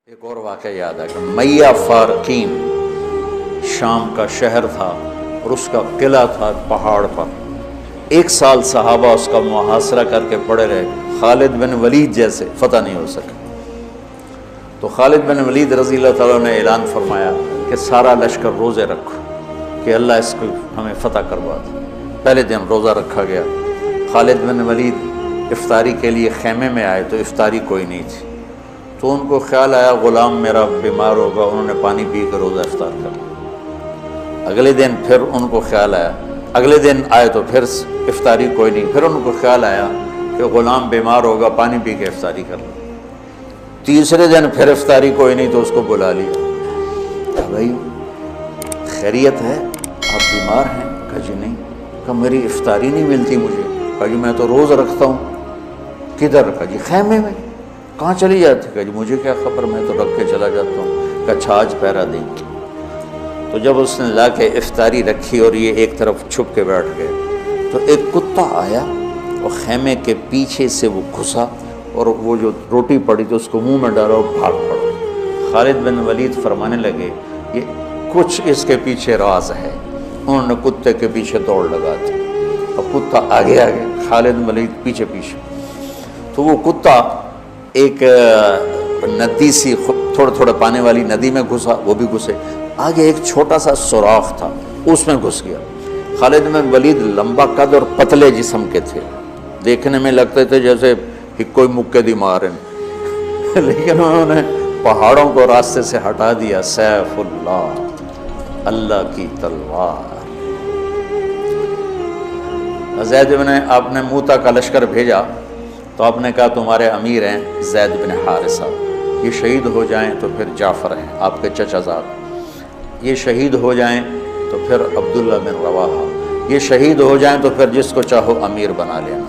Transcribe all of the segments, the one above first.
ایک اور واقعہ یاد ہے کہ میہ فارقین شام کا شہر تھا اور اس کا قلعہ تھا پہاڑ پر. 1 سال صحابہ اس کا محاصرہ کر کے پڑے رہے. خالد بن ولید جیسے فتح نہیں ہو سکے. تو خالد بن ولید رضی اللہ تعالیٰ نے اعلان فرمایا کہ سارا لشکر روزے رکھو کہ اللہ اس کو ہمیں فتح کروا دے. پہلے دن روزہ رکھا گیا. خالد بن ولید افطاری کے لیے خیمے میں آئے تو افطاری کوئی نہیں تھی. تو ان کو خیال آیا غلام میرا بیمار ہوگا. انہوں نے پانی پی کر روزہ افطار کر لیا. اگلے دن پھر ان کو خیال آیا, اگلے دن آئے تو پھر افطاری کوئی نہیں. پھر ان کو خیال آیا کہ غلام بیمار ہوگا, پانی پی کے افطاری کر لیا. تیسرے دن پھر افطاری کوئی نہیں تو اس کو بلا لیا. کہا بھائی خیریت ہے, آپ بیمار ہیں؟ کہا جی نہیں. کہا میری افطاری نہیں ملتی مجھے. کہا جی میں تو روز رکھتا ہوں. کدھر؟ کہا جی خیمے میں. کہاں چلی جاتی؟ کہا جی مجھے کیا خبر, میں تو رکھ کے چلا جاتا ہوں. کہا اچھا آج پہرا دیں. تو جب اس نے لا کے افطاری رکھی اور یہ ایک طرف چھپ کے بیٹھ گئے تو ایک کتا آیا اور خیمے کے پیچھے سے وہ گھسا اور وہ جو روٹی پڑی تو اس کو منہ میں ڈالا اور بھاگ پڑا. خالد بن ولید فرمانے لگے یہ کچھ اس کے پیچھے راز ہے. انہوں نے کتے کے پیچھے دوڑ لگا دی. اب کتا آگے آگے, خالد بن ولید پیچھے پیچھے. تو وہ کتا ایک ندی سی تھوڑا تھوڑا پانی والی ندی میں گھسا, وہ بھی گھسے. آگے ایک چھوٹا سا سوراخ تھا, اس میں گھس گیا. خالد بن ولید لمبا قد اور پتلے جسم کے تھے, دیکھنے میں لگتے تھے جیسے کوئی مکے دی مارن, لیکن انہوں نے پہاڑوں کو راستے سے ہٹا دیا. سیف اللہ, اللہ کی تلوار. زید بن, آپ نے موتا کا لشکر بھیجا تو آپ نے کہا تمہارے امیر ہیں زید بن حارثہ, یہ شہید ہو جائیں تو پھر جعفر ہیں آپ کے چچا زاد, یہ شہید ہو جائیں تو پھر عبداللہ بن رواحہ, یہ شہید ہو جائیں تو پھر جس کو چاہو امیر بنا لینا.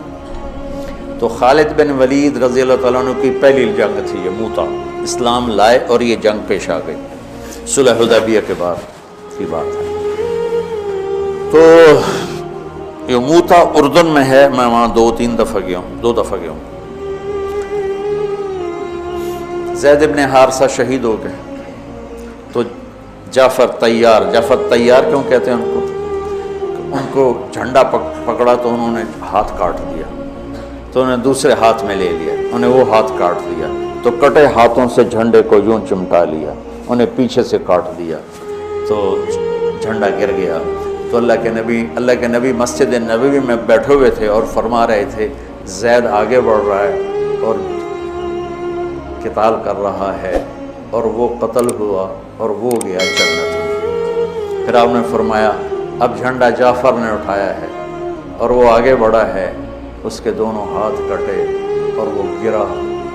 تو خالد بن ولید رضی اللہ تعالیٰ عنہ کی پہلی جنگ تھی یہ موتا. اسلام لائے اور یہ جنگ پیش آ گئی. صلح حدیبیہ کے بعد کی بات ہے. تو یہ موتا اردن میں ہے. میں وہاں 2 دفعہ گیا ہوں. زید بن حارثہ شہید ہو گئے تو جعفر تیار کیوں کہتے ہیں ان کو جھنڈا پکڑا تو انہوں نے ہاتھ کاٹ دیا. تو انہوں نے دوسرے ہاتھ میں لے لیا, انہیں وہ ہاتھ کاٹ دیا. تو کٹے ہاتھوں سے جھنڈے کو یوں چمٹا لیا, انہیں پیچھے سے کاٹ دیا تو جھنڈا گر گیا. تو اللہ کے نبی مسجد نبوی میں بیٹھے ہوئے تھے اور فرما رہے تھے زید آگے بڑھ رہا ہے اور قتال کر رہا ہے اور وہ قتل ہوا اور وہ گیا جنت میں. پھر آپ نے فرمایا اب جھنڈا جعفر نے اٹھایا ہے اور وہ آگے بڑھا ہے, اس کے دونوں ہاتھ کٹے اور وہ گرا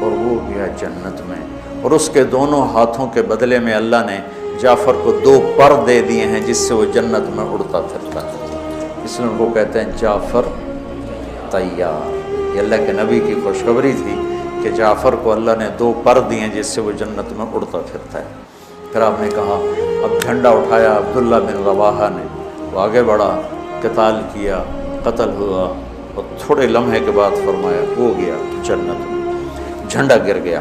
اور وہ گیا جنت میں. اور اس کے دونوں ہاتھوں کے بدلے میں اللہ نے جعفر کو 2 پر دے دیے ہیں جس سے وہ جنت میں اڑتا پھرتا ہے. اس لیے ان کو کہتے ہیں جعفر تیار. یہ اللہ کے نبی کی خوشخبری تھی کہ جعفر کو اللہ نے 2 پر دیے ہیں جس سے وہ جنت میں اڑتا پھرتا ہے. پھر آپ نے کہا اب جھنڈا اٹھایا عبداللہ بن رواحہ نے, وہ آگے بڑھا, قتال کیا, قتل ہوا اور تھوڑے لمحے کے بعد فرمایا ہو گیا جنت میں. جھنڈا گر گیا,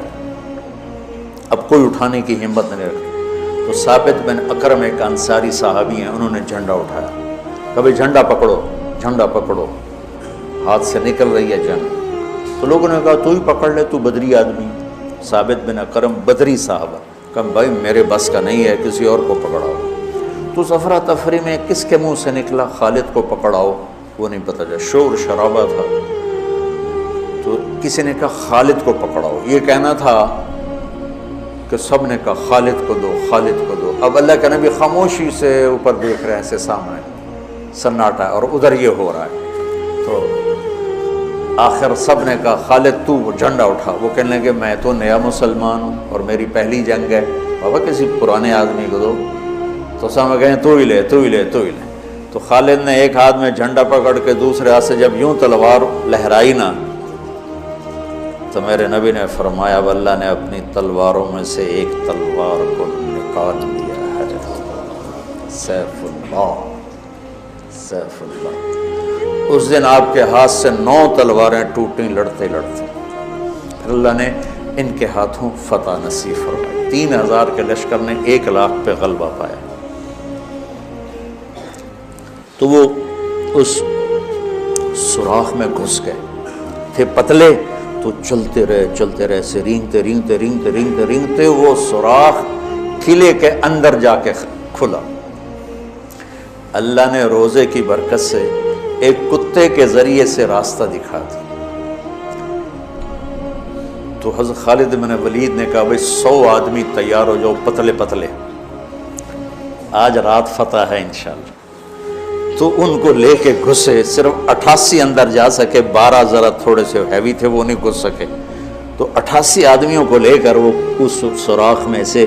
اب کوئی اٹھانے کی ہمت نہیں رکھی. تو ثابت بن اکرم ایک انصاری صحابی ہیں, انہوں نے جھنڈا اٹھایا. کبھی جھنڈا پکڑو, ہاتھ سے نکل رہی ہے جنگ. تو لوگوں نے کہا تو ہی پکڑ لے, تو بدری آدمی. ثابت بن اکرم بدری صحابہ, کہا بھائی میرے بس کا نہیں ہے, کسی اور کو پکڑاؤ. تو افرا تفری میں کس کے منہ سے نکلا خالد کو پکڑاؤ, وہ نہیں پتہ چلا. شور شرابہ تھا تو کسی نے کہا خالد کو پکڑاؤ. یہ کہنا تھا کہ سب نے کہا خالد کو دو. اب اللہ کے نبی خاموشی سے اوپر دیکھ رہے ہیں, ایسے سامنے سناٹا اور ادھر یہ ہو رہا ہے. تو آخر سب نے کہا خالد تو جھنڈا اٹھا. وہ کہنے لگے میں تو نیا مسلمان ہوں اور میری پہلی جنگ ہے, بابا کسی پرانے آدمی کو دو. تو سب کہیں تو ہی لے. تو خالد نے ایک ہاتھ میں جھنڈا پکڑ کے دوسرے ہاتھ سے جب یوں تلوار لہرائی نا تو میرے نبی نے فرمایا اب اللہ نے اپنی تلواروں میں سے ایک تلوار کو نکال دیا ہے. سیف اللہ. اس دن آپ کے ہاتھ سے 9 تلواریں ٹوٹیں لڑتے. پھر اللہ نے ان کے ہاتھوں فتح نصیب فرمائی۔ 3000 کے لشکر نے 1 لاکھ پہ غلبہ پایا۔ تو وہ اس سوراخ میں گھس گئے تھے، پتلے تو چلتے رہے سے رینگتے وہ سوراخ قلعے کے اندر جا کے کھلا۔ اللہ نے روزے کی برکت سے ایک کتے کے ذریعے سے راستہ دکھا دی۔ تو حضرت خالد بن ولید نے کہا بھائی 100 آدمی تیار ہو جاؤ، پتلے پتلے، آج رات فتح ہے انشاءاللہ۔ تو ان کو لے کے گھسے، صرف 88 اندر جا سکے، 12 ذرا تھوڑے سے ہیوی تھے، وہ نہیں گھس سکے۔ تو 88 آدمیوں کو لے کر وہ اس سوراخ میں سے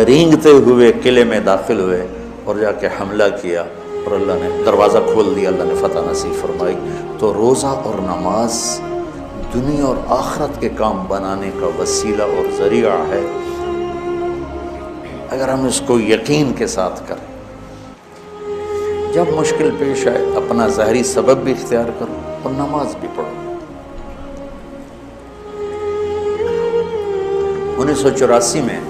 رینگتے ہوئے قلعے میں داخل ہوئے اور جا کے حملہ کیا، اور اللہ نے دروازہ کھول دیا، اللہ نے فتح نصیب فرمائی۔ تو روزہ اور نماز دنیا اور آخرت کے کام بنانے کا وسیلہ اور ذریعہ ہے، اگر ہم اس کو یقین کے ساتھ کریں۔ جب مشکل پیش آئے اپنا ظاہری سبب بھی اختیار کرو اور نماز بھی پڑھو۔ 1984 میں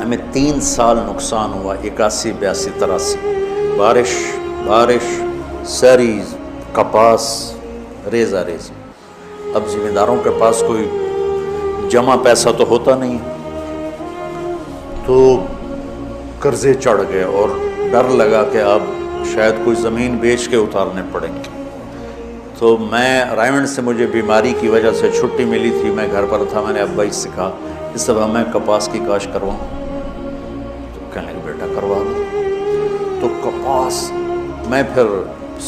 ہمیں 3 سال نقصان ہوا، 81 82 83، بارش سری کپاس ریزہ ریز۔ اب ذمہ داروں کے پاس کوئی جمع پیسہ تو ہوتا نہیں، تو قرضے چڑھ گئے اور ڈر لگا کہ اب شاید کوئی زمین بیچ کے اتارنے پڑیں گے۔ تو میں رائمنڈ سے مجھے بیماری کی وجہ سے چھٹی ملی تھی، میں گھر پر تھا، میں نے ابا سے کہا اس دفعہ میں کپاس کی کاشت کرواؤں، تو کہنے لگے بیٹا کروا دو۔ تو کپاس میں پھر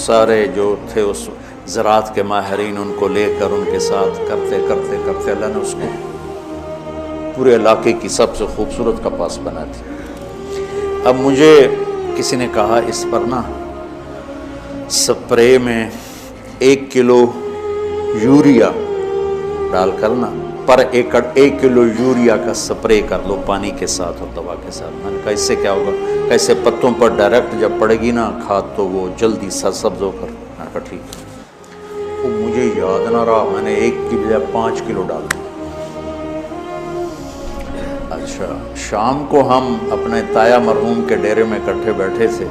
سارے جو تھے اس زراعت کے ماہرین ان کو لے کر ان کے ساتھ کرتے اللہ نے اس کو پورے علاقے کی سب سے خوبصورت کپاس بنا دی۔ اب مجھے کسی نے کہا اس پر نا سپرے میں 1 کلو یوریا ڈال کر نا پر ایکڑ 1 کلو یوریا کا سپرے کر لو پانی کے ساتھ اور دوا کے ساتھ۔ میں نے کہا اس سے کیا ہوگا؟ کیسے پتوں پر ڈائریکٹ جب پڑے گی نا کھاد تو وہ جلدی سبز ہو کر۔ میں نے کہا ٹھیک ہے۔ وہ مجھے یاد نہ رہا، میں نے 1 کی بجائے 5 کلو ڈال دیا۔ اچھا، شام کو ہم اپنے تایا مرحوم کے ڈیرے میں اکٹھے بیٹھے تھے،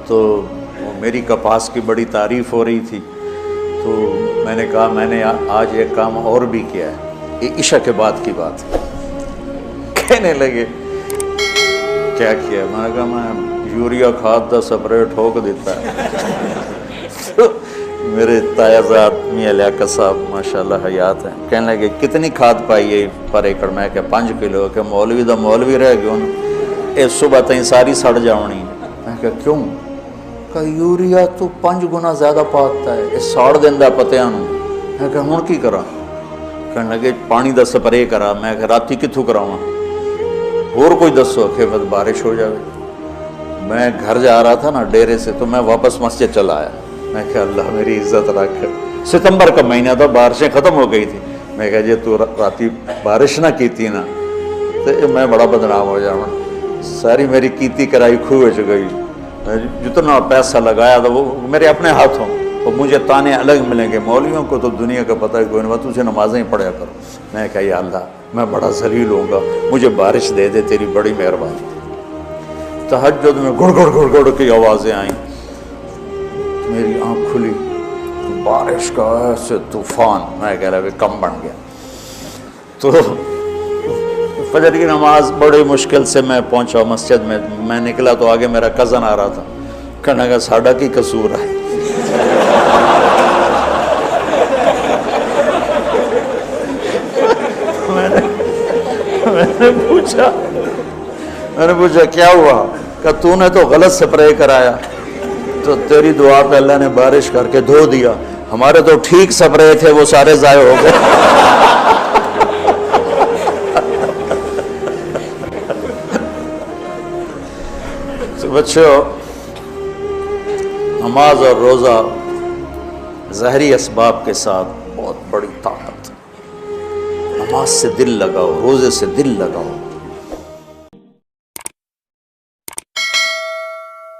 تو میری کپاس کی بڑی تعریف ہو رہی تھی، تو میں نے کہا میں نے آج ایک کام اور بھی کیا ہے، یہ عشاء کے بعد کی بات ہے۔ کہنے لگے کیا کیا؟ میں نے کہا میں یوریا کھاد دا سپرے ٹھوک دیتا ہے۔ میرے تایا زاد میاں لیاقت صاحب ماشاءاللہ حیات ہیں، کہنے لگے کتنی کھاد پائی ہے پر ایکڑ؟ میں کہ 5 کلو۔ کہ مولوی دا مولوی رہ گیا اے صبح تائیں ساری سڑ جاؤنی۔ میں کہ کیوں؟ کہ یوریا تو 5 گنا زیادہ پاتا ہے، ساڑ دیندہ پتیاں نوں۔ میں کہ ہن کی کراں؟ کہنے لگے پانی دا سپرے کرا۔ میں کہ راتی کتھوں کراواں؟ اور کوئی دسو کہ بارش ہو جاوے۔ میں گھر جا رہا تھا نا ڈیرے سے، تو میں واپس مسجد چلا آیا۔ میں کہا اللہ میری عزت رکھ، ستمبر کا مہینہ تھا، بارشیں ختم ہو گئی تھی۔ میں کہا جی تو راتی بارش نہ کیتی نا تو میں بڑا بدنام ہو جاؤں، ساری میری کیتی کرائی کھوے چ گئی، جتنا پیسہ لگایا تھا وہ میرے اپنے ہاتھوں، اور مجھے تانے الگ ملیں گے، مولویوں کو تو دنیا کا پتہ ہے کوئی نہیں، تجھے نمازیں ہی پڑھیا کرو۔ میں کہا یا اللہ میں بڑا ذلیل ہوں گا، مجھے بارش دے دے، تیری بڑی مہربانی۔ تہجد میں گڑ گڑ گڑ گڑ کی آوازیں آئیں، میری آنکھ کھلی، بارش کا ایسے طوفان، میں کہہ رہا کم بن گیا۔ تو فجر کی نماز بڑی مشکل سے میں پہنچا مسجد میں نکلا تو آگے میرا کزن آ رہا تھا، کہنے لگا ساڈا کی قصور ہے؟ میں نے پوچھا کیا ہوا؟ کہ تو نے تو غلط سپرے کرایا، تو تیری دعا پہ اللہ نے بارش کر کے دھو دیا، ہمارے تو ٹھیک سپرے تھے وہ سارے ضائع ہو گئے۔ بچوں، نماز اور روزہ ظاہری اسباب کے ساتھ بہت بڑی طاقت۔ نماز سے دل لگاؤ، روزے سے دل لگاؤ،